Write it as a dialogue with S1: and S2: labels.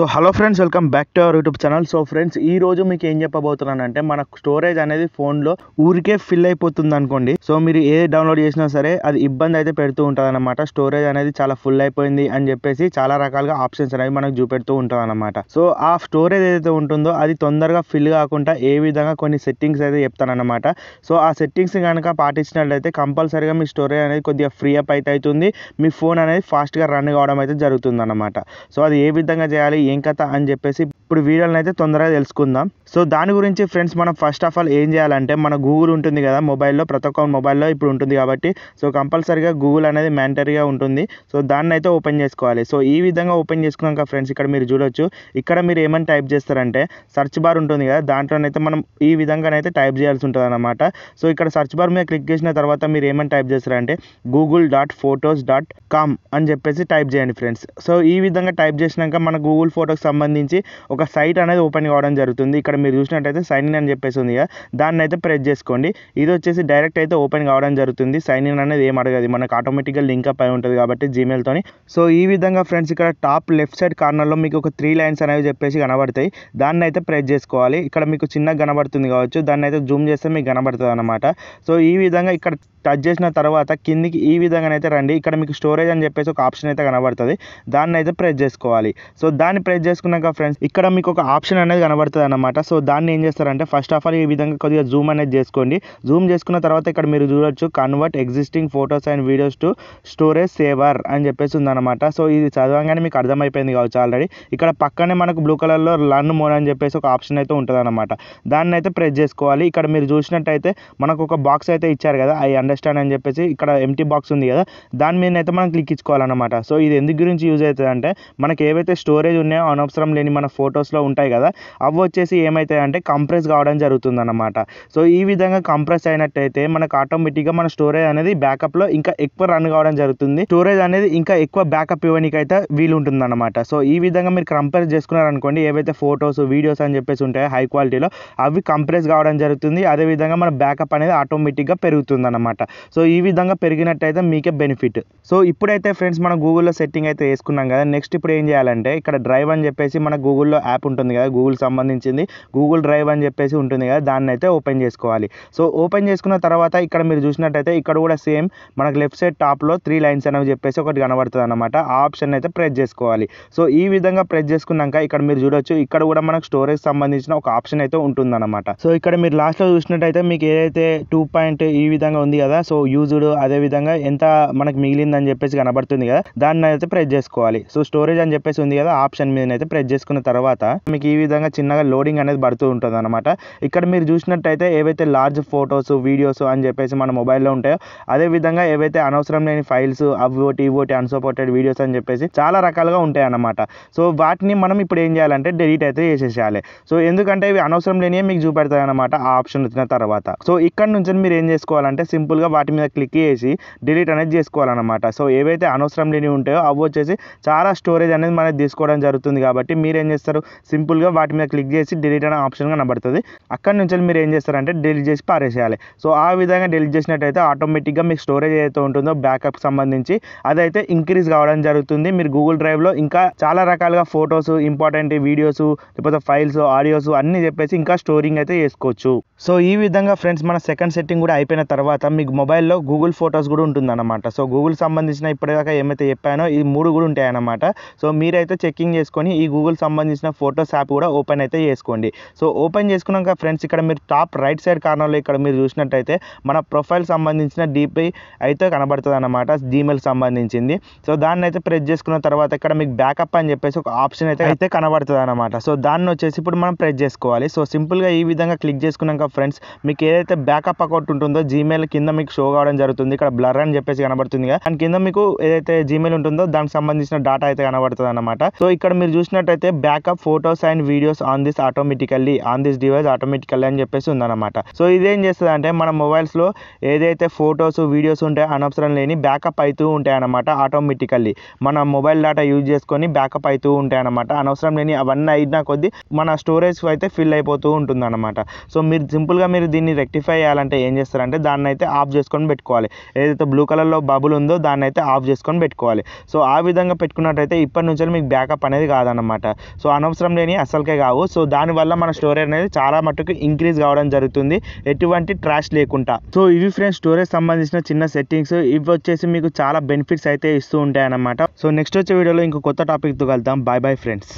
S1: So hello friends, welcome back to our YouTube channel. So friends, ఈ రోజు మీకు ఏం చెప్పబోతున్నానంటే మన స్టోరేజ్ అనేది ఫోన్లో ఊరికే ఫిల్ అయిపోతుంది అనుకోండి. సో మీరు ఏ డౌన్లోడ్ చేసినా సరే అది ఇబ్బంది అయితే పెడుతూ ఉంటుంది అనమాట. స్టోరేజ్ అనేది చాలా ఫుల్ అయిపోయింది అని చెప్పేసి చాలా రకాలుగా ఆప్షన్స్ అనేవి మనకు చూపెడుతూ ఉంటుంది అనమాట. సో ఆ స్టోరేజ్ ఏదైతే ఉంటుందో అది తొందరగా ఫిల్ కాకుండా ఏ విధంగా కొన్ని సెట్టింగ్స్ అయితే చెప్తానన్నమాట. సో ఆ సెట్టింగ్స్ కనుక పాటించినట్లయితే కంపల్సరీగా మీ స్టోరేజ్ అనేది కొద్దిగా ఫ్రీ అప్ అయితే అవుతుంది. మీ ఫోన్ అనేది ఫాస్ట్గా రన్ కావడం అయితే జరుగుతుంది అన్నమాట. సో అది ఏ విధంగా చేయాలి, ఏం కథ అని చెప్పేసి ఇప్పుడు వీడియోని అయితే తొందరగా తెలుసుకుందాం. సో దాని గురించి ఫ్రెండ్స్, మనం ఫస్ట్ ఆఫ్ ఆల్ ఏం చేయాలంటే మన గూగుల్ ఉంటుంది కదా మొబైల్లో, ప్రతి ఒక్క మొబైల్లో ఇప్పుడు ఉంటుంది కాబట్టి సో కంపల్సరీగా గూగుల్ అనేది మ్యాండటరీగా ఉంటుంది. సో దాన్ని అయితే ఓపెన్ చేసుకోవాలి. సో ఈ విధంగా ఓపెన్ చేసుకున్నాక ఫ్రెండ్స్, ఇక్కడ మీరు చూడొచ్చు, ఇక్కడ మీరు ఏమని టైప్ చేస్తారంటే సర్చ్ బార్ ఉంటుంది కదా, దాంట్లోనైతే మనం ఈ విధంగానైతే టైప్ చేయాల్సి ఉంటుంది అనమాట. సో ఇక్కడ సర్చ్ బార్ మీద క్లిక్ చేసిన తర్వాత మీరు ఏమని టైప్ చేస్తారంటే google.photos.com అని చెప్పేసి టైప్ చేయండి ఫ్రెండ్స్. సో ఈ విధంగా టైప్ చేసినాక మన గూగుల్ ఫోటోకి సంబంధించి ఒక సైట్ అనేది ఓపెన్ కావడం జరుగుతుంది. ఇక్కడ మీరు చూసినట్టయితే సైన్ ఇన్ అని చెప్పేసి ఉంది కదా, దాన్ని అయితే ప్రెస్ చేసుకోండి. ఇది వచ్చేసి డైరెక్ట్ అయితే ఓపెన్ కావడం జరుగుతుంది. సైన్ ఇన్ అనేది ఏం అడగదు, మనకు ఆటోమేటిక్గా లింక్ అప్ అయి ఉంటుంది కాబట్టి జీమెయిల్తోని. సో ఈ విధంగా ఫ్రెండ్స్, ఇక్కడ టాప్ లెఫ్ట్ సైడ్ కార్నర్లో మీకు ఒక 3 లైన్స్ అనేవి చెప్పేసి కనబడతాయి. దాన్ని అయితే ప్రెస్ చేసుకోవాలి. ఇక్కడ మీకు చిన్నగా కనబడుతుంది కావచ్చు, దాన్ని అయితే జూమ్ చేస్తే మీకు కనబడుతుంది అనమాట. సో ఈ విధంగా ఇక్కడ టచ్ చేసిన తర్వాత కిందికి ఈ విధంగానైతే రండి. ఇక్కడ మీకు స్టోరేజ్ అని చెప్పేసి ఒక ఆప్షన్ అయితే కనబడుతుంది, దాన్ని అయితే ప్రెస్ చేసుకోవాలి. సో దాన్ని ప్రెస్ చేసుకున్నాక ఫ్రెండ్స్, ఇక్కడ మీకు ఒక ఆప్షన్ అనేది కనబడుతుంది అనమాట. సో దాన్ని ఏం చేస్తారంటే ఫస్ట్ ఆఫ్ ఆల్ ఈ విధంగా కొద్దిగా జూమ్ అనేది చేసుకోండి. జూమ్ చేసుకున్న తర్వాత ఇక్కడ మీరు చూడొచ్చు, convert existing photos and videos to storage saver అని చెప్పేసి ఉందన్నమాట. సో ఇది చదవగానే మీకు అర్థమైపోయింది కావచ్చు ఆల్రెడీ. ఇక్కడ పక్కనే మనకు బ్లూ కలర్లో లర్న్ మోడ్ అని చెప్పేసి ఒక ఆప్షన్ అయితే ఉంటుంది అనమాట. దాన్ని అయితే ప్రెస్ చేసుకోవాలి. ఇక్కడ మీరు చూసినట్టయితే మనకు ఒక బాక్స్ అయితే ఇచ్చారు కదా, ఐ అండర్స్టాండ్ అని చెప్పేసి ఇక్కడ ఎంటీ బాక్స్ ఉంది కదా, దాని మీద అయితే మనం క్లిక్ ఇచ్చుకోవాలన్నమాట. సో ఇది ఎందుకు గురించి యూజ్ అవుతుంది అంటే, మనకి ఏవైతే స్టోరేజ్ ఉన్నాయో అనవసరం లేని మన ఫొటోస్లో ఉంటాయి కదా, అవి వచ్చేసి ఏమవుతాయి అంటే కంప్రెస్ కావడం జరుగుతుంది అన్నమాట. సో ఈ విధంగా కంప్రెస్ అయినట్టయితే మనకు ఆటోమేటిక్గా మన స్టోరేజ్ అనేది బ్యాకప్లో ఇంకా ఎక్కువ రన్ కావడం జరుగుతుంది. స్టోరేజ్ అనేది ఇంకా ఎక్కువ బ్యాకప్ ఇవ్వడానికైతే వీలు ఉంటుంది అన్నమాట. సో ఈ విధంగా మీరు కంప్రెస్ చేసుకున్నారనుకోండి, ఏవైతే ఫొటోస్ వీడియోస్ అని చెప్పేసి ఉంటాయో హై క్వాలిటీలో అవి కంప్రెస్ కావడం జరుగుతుంది. అదేవిధంగా మన బ్యాకప్ అనేది ఆటోమేటిక్గా పెరుగుతుంది అన్నమాట. సో ఈ విధంగా పెరిగినట్టయితే మీకే బెనిఫిట్. సో ఇప్పుడైతే ఫ్రెండ్స్ మనం గూగుల్లో సెట్టింగ్ అయితే వేసుకున్నాం కదా, నెక్స్ట్ ఇప్పుడు ఏం చేయాలంటే ఇక్కడ డ్రైవ్ అని చెప్పేసి మన గూగుల్లో యాప్ ఉంటుంది కదా, గూగుల్ సంబంధించింది గూగుల్ డ్రైవ్ అని చెప్పేసి ఉంటుంది కదా, దాన్ని అయితే ఓపెన్ చేసుకోవాలి. సో ఓపెన్ చేసుకున్న తర్వాత ఇక్కడ మీరు చూసినట్టయితే ఇక్కడ కూడా సేమ్ మనకు లెఫ్ట్ సైడ్ టాప్లో 3 లైన్స్ అనేవి చెప్పేసి ఒకటి కనబడుతుంది అనమాట. ఆ ఆప్షన్ అయితే ప్రెస్ చేసుకోవాలి. సో ఈ విధంగా ప్రెస్ చేసుకున్నాక ఇక్కడ మీరు చూడొచ్చు, ఇక్కడ కూడా మనకు స్టోరేజ్ సంబంధించిన ఒక ఆప్షన్ అయితే ఉంటుందన్నమాట. సో ఇక్కడ మీరు లాస్ట్లో చూసినట్టయితే మీకు ఏదైతే 2 పాయింట్ ఈ విధంగా ఉంది కదా, సో యూజ్డ్ అదేవిధంగా ఎంత మనకు మిగిలిందని చెప్పేసి కనబడుతుంది కదా, దాన్ని అయితే ప్రెస్ చేసుకోవాలి. సో స్టోరేజ్ అని చెప్పేసి ఉంది కదా, ఆప్షన్ మీద అయితే ప్రెస్ చేసుకున్న తర్వాత మీకు ఈ విధంగా చిన్నగా లోడింగ్ అనేది పడుతూ ఉంటుంది అనమాట. ఇక్కడ మీరు చూసినట్టయితే ఏవైతే లార్జ్ ఫొటోస్ వీడియోస్ అని చెప్పేసి మన మొబైల్లో ఉంటాయో, అదేవిధంగా ఏవైతే అనవసరం లేని ఫైల్స్ అవోటి ఇవోటి అన్సపోర్టెడ్ వీడియోస్ అని చెప్పేసి చాలా రకాలుగా ఉంటాయి అన్నమాట. సో వాటిని మనం ఇప్పుడు ఏం చేయాలంటే డిలీట్ అయితే చేసేసేయాలి. సో ఎందుకంటే ఇవి అనవసరం లేనివి మీకు చూపెడతాయి అనమాట ఆ ఆప్షన్ వచ్చిన తర్వాత. సో ఇక్కడ నుంచి మీరు ఏం చేసుకోవాలంటే సింపుల్గా వాటి మీద క్లిక్ చేసి డిలీట్ అనేది చేసుకోవాలన్నమాట. సో ఏవైతే అనవసరం లేనివి ఉంటాయో అవి వచ్చేసి చాలా స్టోరేజ్ అనేది మనకి తీసుకోవడం జరుగుతుంది కాబట్టి మీరు ఏం చేస్తారు, సింపుల్గా వాటి మీద క్లిక్ చేసి డిలీట్ అనే ఆప్షన్ కనబడుతుంది. అక్కడ నుంచి మీరు ఏం చేస్తారంటే డిలీట్ చేసి పారేసేయాలి. సో ఆ విధంగా డిలీట్ చేసినట్టయితే ఆటోమేటిక్గా మీకు స్టోరేజ్ ఏదైతే ఉంటుందో బ్యాకప్ సంబంధించి అదైతే ఇంక్రీజ్ కావడం జరుగుతుంది. మీరు గూగుల్ డ్రైవ్లో ఇంకా చాలా రకాలుగా ఫొటోస్, ఇంపార్టెంట్ వీడియోస్, లేకపోతే ఫైల్స్, ఆడియోస్ అన్నీ చెప్పేసి ఇంకా స్టోరింగ్ అయితే చేసుకోవచ్చు. సో ఈ విధంగా ఫ్రెండ్స్ మన సెకండ్ సెట్టింగ్ కూడా అయిపోయిన తర్వాత మీకు మొబైల్లో గూగుల్ ఫొటోస్ కూడా ఉంటుందన్నమాట. సో గూగుల్ సంబంధించిన ఇప్పటిదాకా ఏమైతే చెప్పానో ఈ 3 కూడా ఉంటాయన్నమాట. సో మీరైతే చెక్కింగ్ చేసుకొని ఈ గూగుల్ సంబంధించిన ఫొటోస్ యాప్ కూడా ఓపెన్ అయితే చేసుకోండి. సో ఓపెన్ చేసుకున్నాక ఫ్రెండ్స్, ఇక్కడ మీరు టాప్ రైట్ సైడ్ కార్నర్లో ఇక్కడ మీరు చూసినట్టయితే మన ప్రొఫైల్ సంబంధించిన డిపి అయితే కనబడుతుంది అన్నమాట, జీమెయిల్ సంబంధించింది. సో దాన్ని అయితే ప్రెస్ చేసుకున్న తర్వాత ఇక్కడ మీకు బ్యాకప్ అని చెప్పేసి ఒక ఆప్షన్ అయితే కనబడుతుంది అనమాట. సో దాన్ని వచ్చేసి ఇప్పుడు మనం ప్రెస్ చేసుకోవాలి. సో సింపుల్గా ఈ విధంగా క్లిక్ చేసుకున్నాక ఫ్రెండ్స్, మీకు ఏదైతే బ్యాకప్ అకౌంట్ ఉంటుందో జీమెయిల్ కింద మీకు షో కావడం జరుగుతుంది. ఇక్కడ బ్లర్ అని చెప్పేసి కనబడుతుంది కదా, దాని కింద మీకు ఏదైతే జీమెయిల్ ఉంటుందో దానికి సంబంధించిన డేటా అయితే కనబడుతుంది అనమాట. సో ఇక్కడ మీరు చూసినట్టయితే backup photos and videos on this device automatically అని చెప్పేసి ఉందన్నమాట. సో ఇదేం చేస్తుంది అంటే మన మొబైల్స్ లో ఏదైతే ఫొటోస్ వీడియోస్ ఉంటాయో అనవసరం లేని బ్యాకప్ అవుతూ ఉంటాయి అన్నమాట. ఆటోమేటికల్లీ మన మొబైల్ డేటా యూజ్ చేసుకొని బ్యాకప్ అవుతూ ఉంటాయి అన్నమాట. అనవసరం లేని అవన్నీ అయినా కొద్దీ మన స్టోరేజ్ అయితే ఫిల్ అయిపోతూ ఉంటుంది అనమాట. సో మీరు సింపుల్గా మీరు దీన్ని రెక్టిఫై చేయాలంటే ఏం చేస్తారంటే దాన్ని అయితే ఆఫ్ చేసుకొని పెట్టుకోవాలి. ఏదైతే బ్లూ కలర్లో బబుల్ ఉందో దాన్ని అయితే ఆఫ్ చేసుకొని పెట్టుకోవాలి. సో ఆ విధంగా పెట్టుకున్నట్టయితే ఇప్పటి నుంచి మీకు బ్యాకప్ అనేది కాదన్నమాట. సో అనవసరం లేని అస్సలకే కావు. సో దానివల్ల మన స్టోరేజ్ అనేది చాలా మట్టుకు ఇంక్రీజ్ కావడం జరుగుతుంది, ఎటువంటి ట్రాష్ లేకుండా. సో ఇవి ఫ్రెండ్స్ స్టోరేజ్ సంబంధించిన చిన్న సెట్టింగ్స్. ఇవి వచ్చేసి మీకు చాలా బెనిఫిట్స్ అయితే ఇస్తూ ఉంటాయి అన్నమాట. సో నెక్స్ట్ వచ్చే వీడియోలో ఇంకో కొత్త టాపిక్తో కలుద్దాం. Bye bye friends.